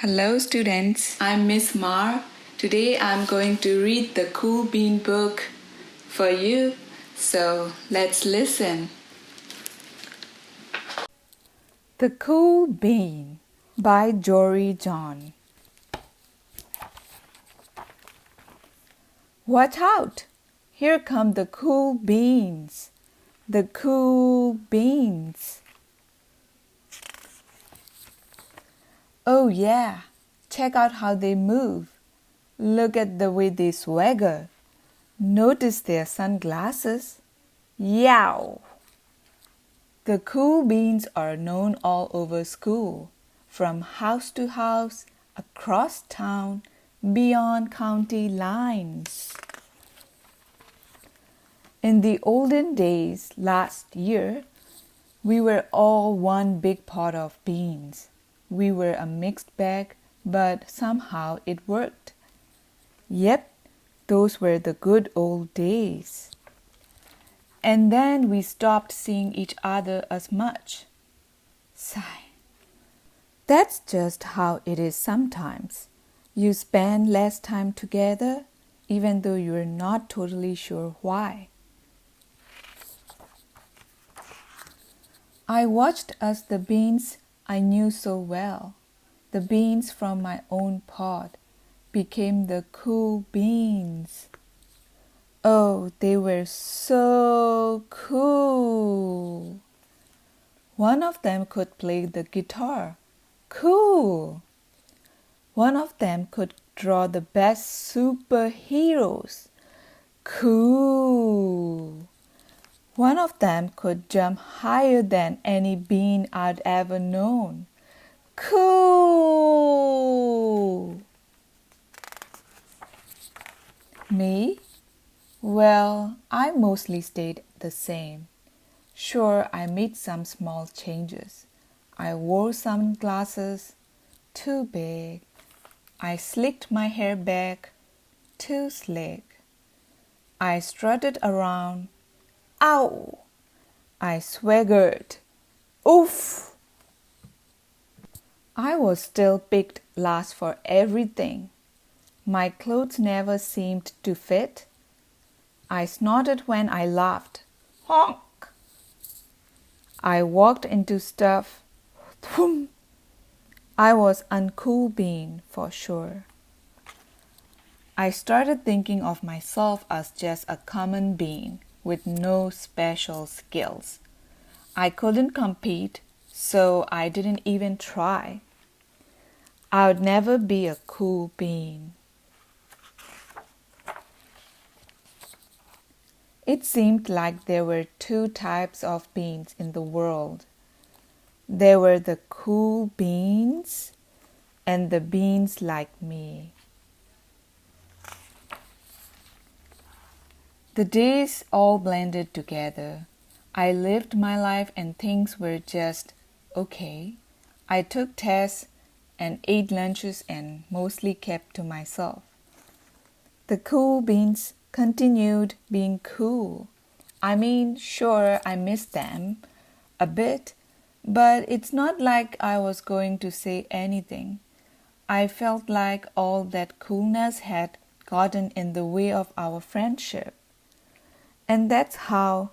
Hello students, I'm Miss Mar. Today I'm going to read the Cool Bean book for you, so let's listen. The Cool Bean by Jory John. Watch out! Here come the cool beans. The cool beans. Oh yeah, check out how they move. Look at the way they swagger. Notice their sunglasses. Yow! The cool beans are known all over school, from house to house, across town, beyond county lines. In the olden days, last year, we were all one big pot of beans. We were a mixed bag, but somehow it worked. Yep, those were the good old days. And then we stopped seeing each other as much. Sigh. That's just how it is sometimes. You spend less time together, even though you're not totally sure why. I watched as the beans I knew so well, the beans from my own pod, became the cool beans. Oh, they were so cool. One of them could play the guitar. Cool. One of them could draw the best superheroes. Cool. One of them could jump higher than any bean I'd ever known. Cool! Me? Well, I mostly stayed the same. Sure, I made some small changes. I wore sunglasses, too big. I slicked my hair back, too slick. I strutted around. Ow! I swaggered. Oof! I was still picked last for everything. My clothes never seemed to fit. I snorted when I laughed. Honk! I walked into stuff. Thwum! I was uncool bean for sure. I started thinking of myself as just a common bean with no special skills. I couldn't compete, so I didn't even try. I would never be a cool bean. It seemed like there were two types of beans in the world. There were the cool beans and the beans like me. The days all blended together. I lived my life and things were just okay. I took tests and ate lunches and mostly kept to myself. The cool beans continued being cool. I mean, sure, I missed them a bit, but it's not like I was going to say anything. I felt like all that coolness had gotten in the way of our friendship. And that's how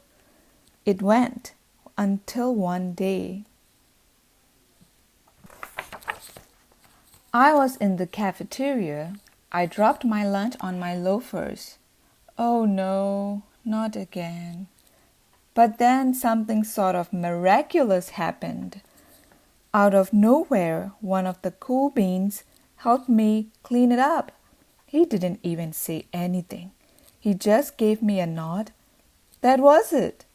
it went until one day. I was in the cafeteria. I dropped my lunch on my loafers. Oh no, not again. But then something sort of miraculous happened. Out of nowhere, one of the cool beans helped me clean it up. He didn't even say anything. He just gave me a nod. That was it.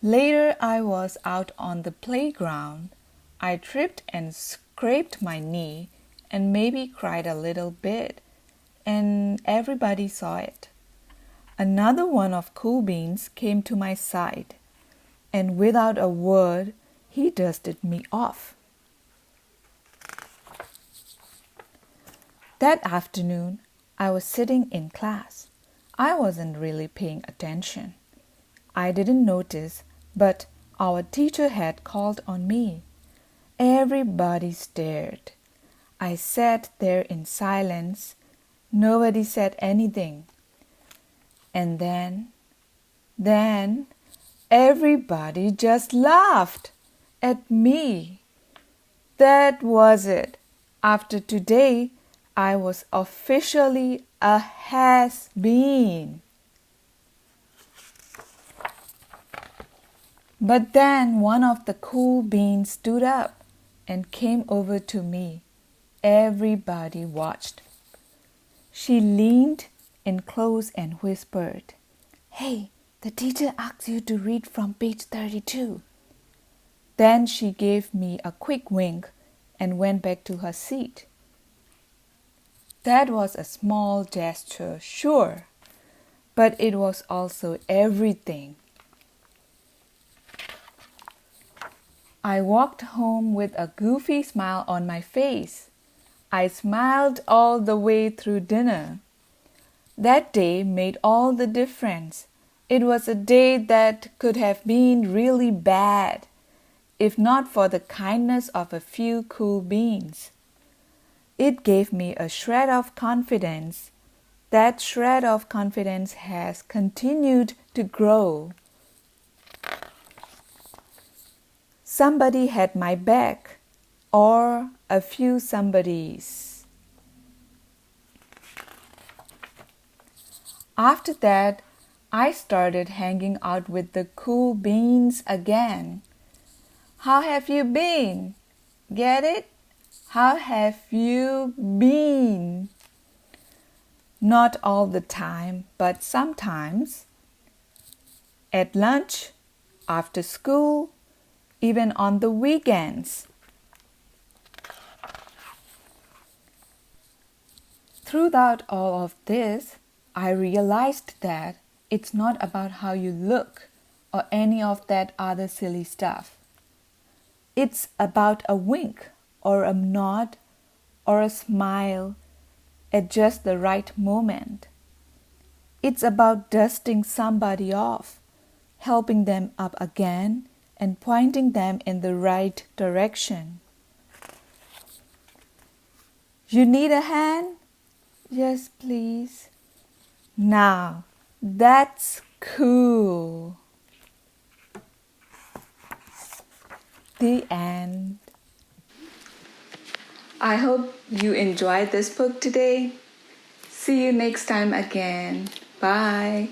Later, I was out on the playground. I tripped and scraped my knee and maybe cried a little bit, and everybody saw it. Another one of Cool Beans came to my side, and without a word, he dusted me off. That afternoon, I was sitting in class. I wasn't really paying attention. I didn't notice, but our teacher had called on me. Everybody stared. I sat there in silence. Nobody said anything. And then everybody just laughed at me. That was it. After today, I was officially a has-been. But then one of the cool beans stood up and came over to me. Everybody watched. She leaned in close and whispered, "Hey, the teacher asked you to read from page 32. Then she gave me a quick wink and went back to her seat. That was a small gesture, sure, but it was also everything. I walked home with a goofy smile on my face. I smiled all the way through dinner. That day made all the difference. It was a day that could have been really bad, if not for the kindness of a few cool beans. It gave me a shred of confidence. That shred of confidence has continued to grow. Somebody had my back, or a few somebodies. After that, I started hanging out with the cool beans again. How have you been? Get it? How have you been? Not all the time, but sometimes. At lunch, after school, even on the weekends. Throughout all of this, I realized that it's not about how you look or any of that other silly stuff. It's about a wink or a nod or a smile at just the right moment. It's about dusting somebody off, helping them up again, and pointing them in the right direction. You need a hand? Yes, please. Now, that's cool. The end. I hope you enjoyed this book today. See you next time again. Bye.